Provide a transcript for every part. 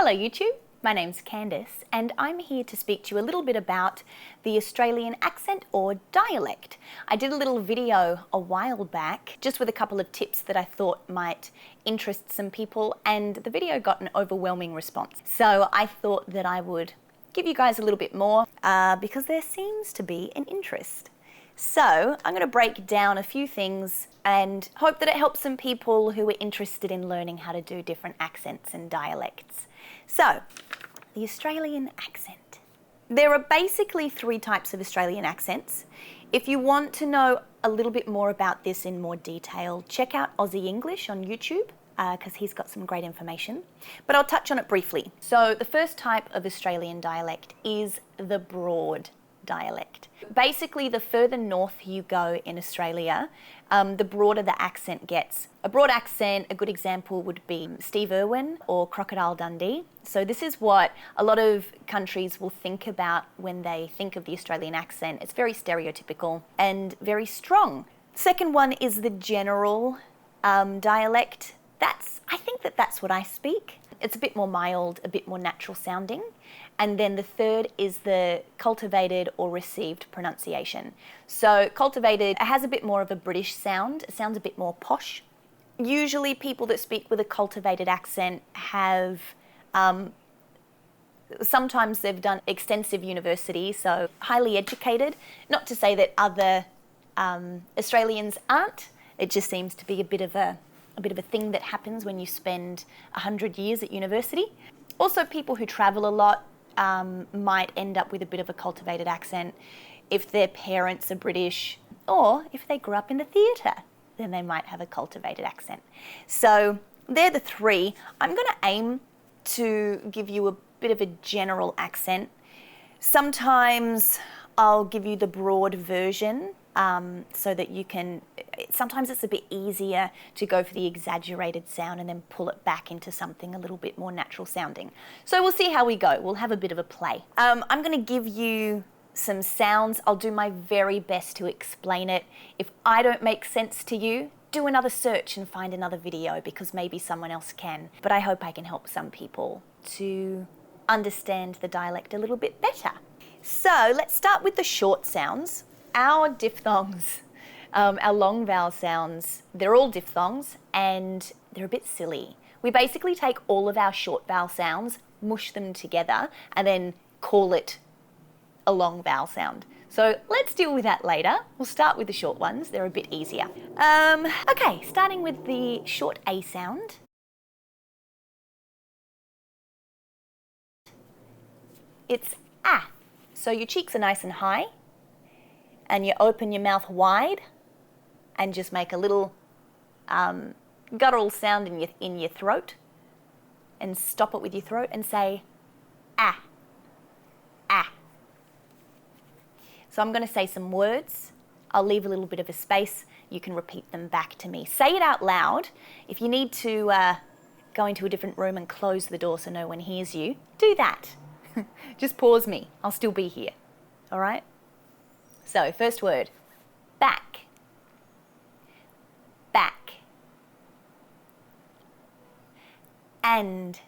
Hello YouTube, my name's Candice and I'm here to speak to you a little bit about the Australian accent or dialect. I did a little video a while back just with a couple of tips that I thought might interest some people, and the video got an overwhelming response. So I thought that I would give you guys a little bit more because there seems to be an interest. So I'm going to break down a few things and hope that it helps some people who are interested in learning how to do different accents and dialects. So, the Australian accent. There are basically three types of Australian accents. If you want to know a little bit more about this in more detail, check out Aussie English on YouTube because he's got some great information. But I'll touch on it briefly. So the first type of Australian dialect is the broad dialect. Basically, the further north you go in Australia, the broader the accent gets. A broad accent, a good example would be Steve Irwin or Crocodile Dundee. So this is what a lot of countries will think about when they think of the Australian accent. It's very stereotypical and very strong. Second one is the general dialect. I think that's what I speak. It's a bit more mild, a bit more natural sounding. And then the third is the cultivated or received pronunciation. So cultivated, it has a bit more of a British sound. It sounds a bit more posh. Usually people that speak with a cultivated accent have, sometimes they've done extensive university, so highly educated. Not to say that other Australians aren't. It just seems to be a bit of a thing that happens when you spend 100 years at university. Also, people who travel a lot might end up with a bit of a cultivated accent if their parents are British, or if they grew up in the theatre, then they might have a cultivated accent. So they're the three. I'm going to aim to give you a bit of a general accent. Sometimes I'll give you the broad version so that you can, sometimes it's a bit easier to go for the exaggerated sound and then pull it back into something a little bit more natural sounding. So we'll see how we go. We'll have a bit of a play. I'm going to give you some sounds. I'll do my very best to explain it. If I don't make sense to you, do another search and find another video because maybe someone else can. But I hope I can help some people to understand the dialect a little bit better. So let's start with the short sounds. Our diphthongs, our long vowel sounds, they're all diphthongs and they're a bit silly. We basically take all of our short vowel sounds, mush them together, and then call it a long vowel sound. So let's deal with that later. We'll start with the short ones. They're a bit easier. Okay, starting with the short A sound. It's ah. So your cheeks are nice and high, and you open your mouth wide and just make a little guttural sound in your throat, and stop it with your throat and say ah, ah. So I'm going to say some words. I'll leave a little bit of a space. You can repeat them back to me. Say it out loud. If you need to go into a different room and close the door so no one hears you, do that. Just pause me. I'll still be here. All right? So, first word, back, back, and,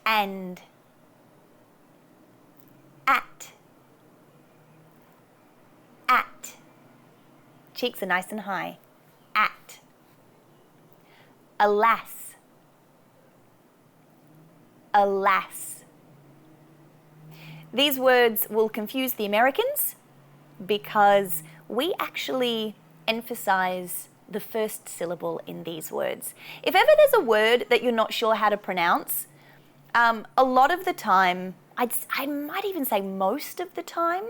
at, cheeks are nice and high, at, alas, alas. These words will confuse the Americans because we actually emphasize the first syllable in these words. If ever there's a word that you're not sure how to pronounce, a lot of the time, I might even say most of the time,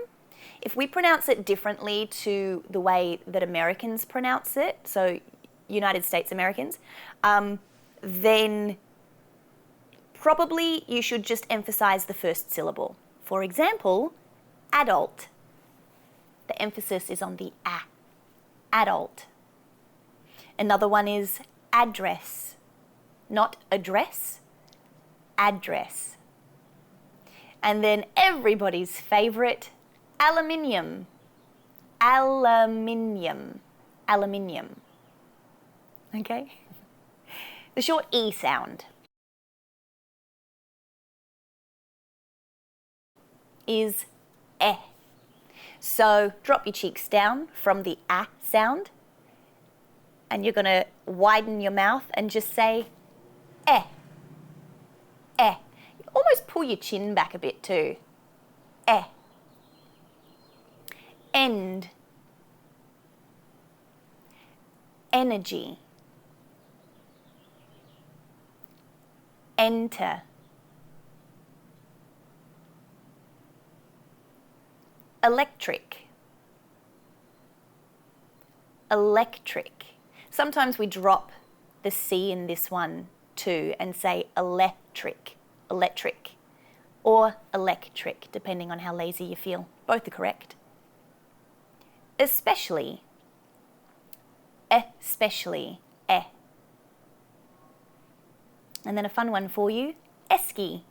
if we pronounce it differently to the way that Americans pronounce it, so United States Americans, then probably you should just emphasize the first syllable. For example, adult. The emphasis is on the a. Adult. Another one is address. Not address, address. And then everybody's favorite, aluminium. Aluminium. Aluminium. Okay? The short E sound. is eh. So drop your cheeks down from the ah sound, and you're going to widen your mouth and just say eh, eh. Almost pull your chin back a bit too. Eh. End. Energy. Enter. Electric. Electric. Sometimes we drop the C in this one too and say electric, electric, or electric, depending on how lazy you feel. Both are correct. Especially. Especially. Eh. And then a fun one for you, esky.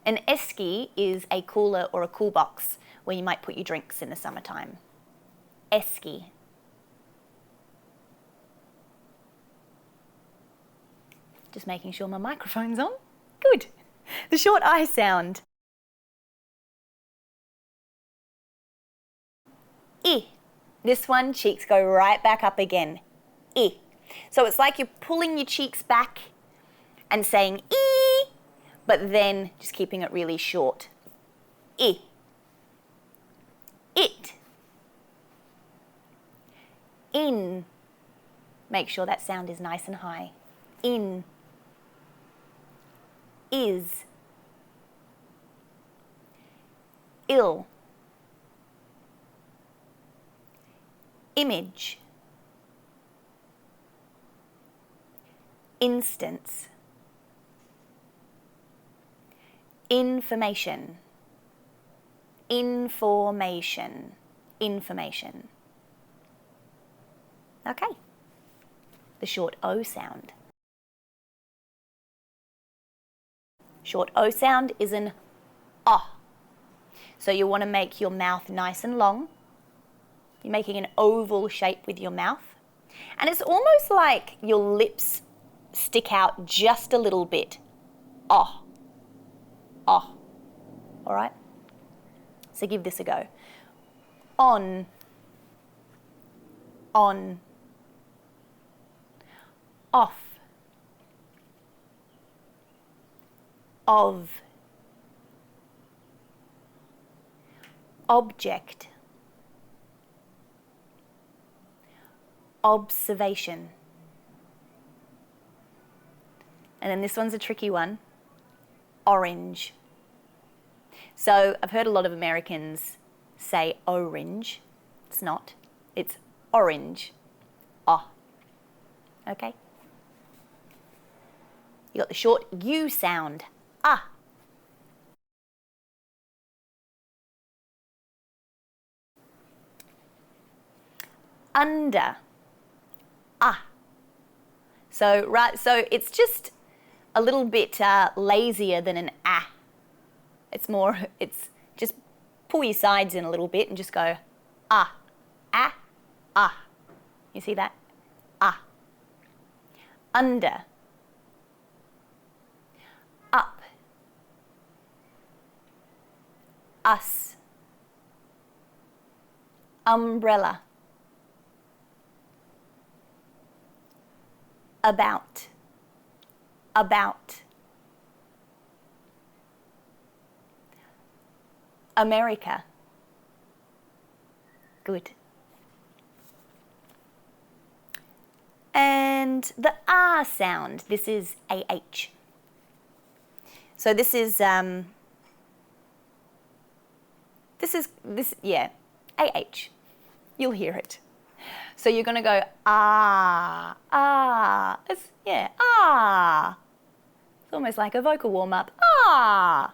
An esky is a cooler or a cool box where you might put your drinks in the summertime. Esky. Just making sure my microphone's on. Good. The short I sound. I. This one, cheeks go right back up again. I. So it's like you're pulling your cheeks back and saying E, but then just keeping it really short. I. It. In. Make sure that sound is nice and high. In. Is. Ill. Image. Instance. Information. Information. Information. Okay. The short O sound. Short O sound is an ah. So you want to make your mouth nice and long. You're making an oval shape with your mouth. And it's almost like your lips stick out just a little bit. Ah. Ah. All right? So give this a go. On. On. Off. Of. Object. Observation. And then this one's a tricky one. Orange. So I've heard a lot of Americans say orange. It's not. It's orange. Ah. Okay. You got the short U sound. Ah. Under. Ah. So it's just a little bit lazier than an ah. It's just pull your sides in a little bit and just go ah, ah, ah. You see that? Ah. Under. Up. Us. Umbrella. About. About. America. Good. And the R sound, this is AH. So this, yeah, AH. You'll hear it. So you're going to go ah, ah. Yeah, ah. It's almost like a vocal warm-up. Ah.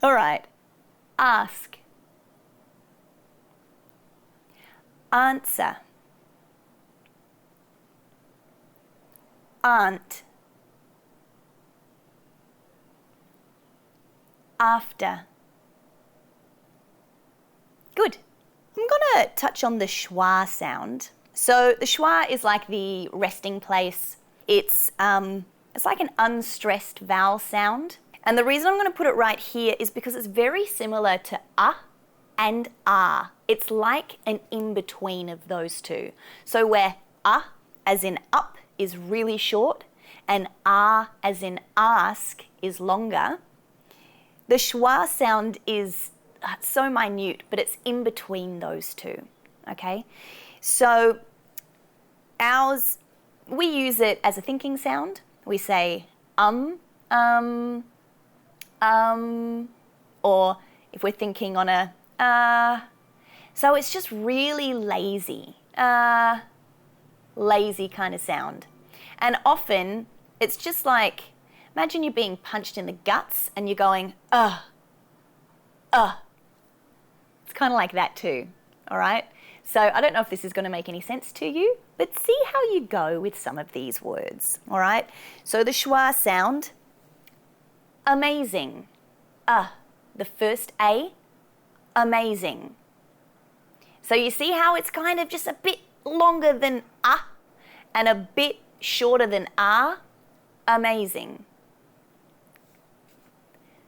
All right. Ask. Answer. Aunt. After. Good. I'm going to touch on the schwa sound. So the schwa is like the resting place. It's like an unstressed vowel sound. And the reason I'm going to put it right here is because it's very similar to and ah. It's like an in-between of those two. So where as in up is really short and as in ask is longer, the schwa sound is so minute, but it's in between those two, okay? So ours, we use it as a thinking sound. We say or if we're thinking on a so it's just really lazy, lazy kind of sound. And often it's just like, imagine you're being punched in the guts and you're going, It's kind of like that too, all right? So I don't know if this is going to make any sense to you, but see how you go with some of these words, all right? So the schwa sound, amazing, the first A, amazing. So you see how it's kind of just a bit longer than and a bit shorter than amazing.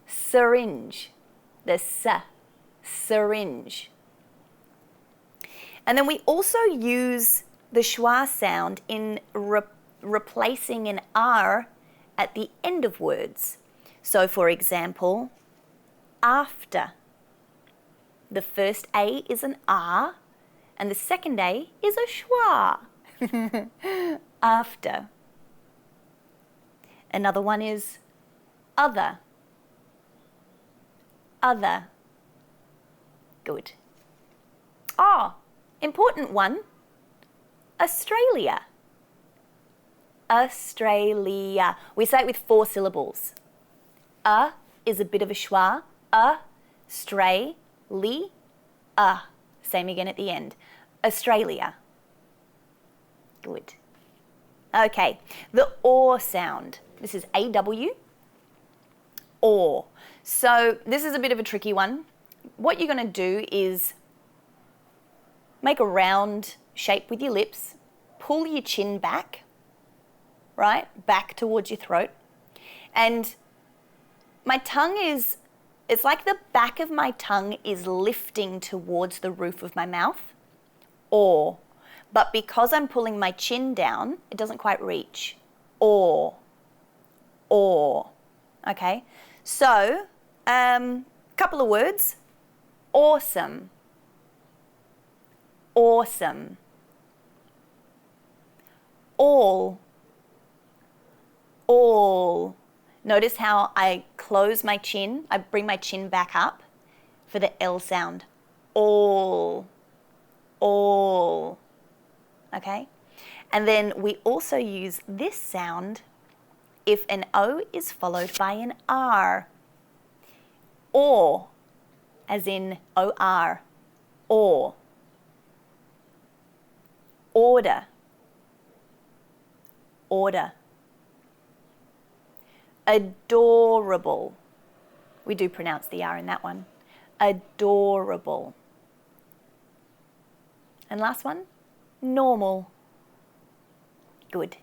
Syringe, the syringe. And then we also use the schwa sound in replacing an R at the end of words. So for example, after. The first A is an R and the second A is a schwa. After. Another one is other. Other. Good. Important one. Australia. Australia. We say it with 4 syllables. Is a bit of a schwa. Stray. Same again at the end. Australia. Good. Okay, the or sound. This is AW, or. So this is a bit of a tricky one. What you're going to do is make a round shape with your lips, pull your chin back, right, back towards your throat, and my tongue is, it's like the back of my tongue is lifting towards the roof of my mouth, or, but because I'm pulling my chin down, it doesn't quite reach. Or, okay? So, couple of words, awesome, awesome, all. Notice how I close my chin, I bring my chin back up for the L sound. All, okay? And then we also use this sound if an O is followed by an R. Or, as in O-R, or. Order, order. Adorable. We do pronounce the R in that one. Adorable. And last one, normal. Good.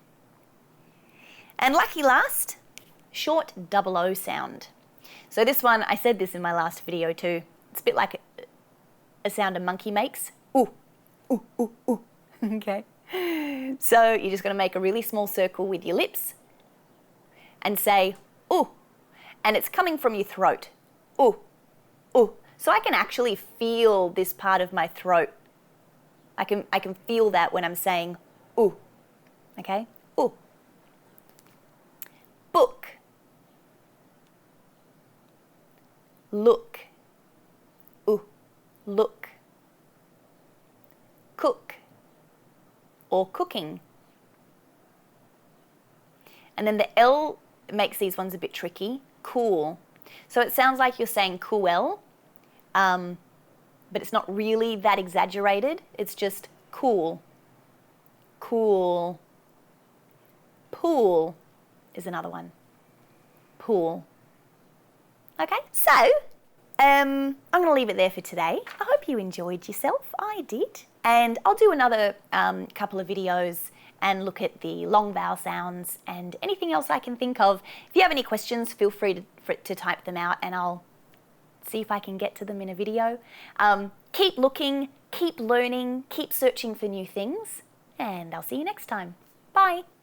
And lucky last, short double O sound. So this one, I said this in my last video too. It's a bit like a sound a monkey makes. Ooh, ooh, ooh, ooh. Okay. So you're just going to make a really small circle with your lips and say, ooh, and it's coming from your throat. Ooh, ooh. So I can actually feel this part of my throat. I can feel that when I'm saying ooh, okay? Ooh. Book. Look. Ooh, look. Cook or cooking. And then the L makes these ones a bit tricky. Cool. So it sounds like you're saying cool, but it's not really that exaggerated. It's just cool. Cool. Pool is another one. Pool. Okay, so I'm going to leave it there for today. I hope you enjoyed yourself. I did. And I'll do another couple of videos and look at the long vowel sounds and anything else I can think of. If you have any questions, feel free to type them out and I'll see if I can get to them in a video. Keep looking, keep learning, keep searching for new things, and I'll see you next time. Bye.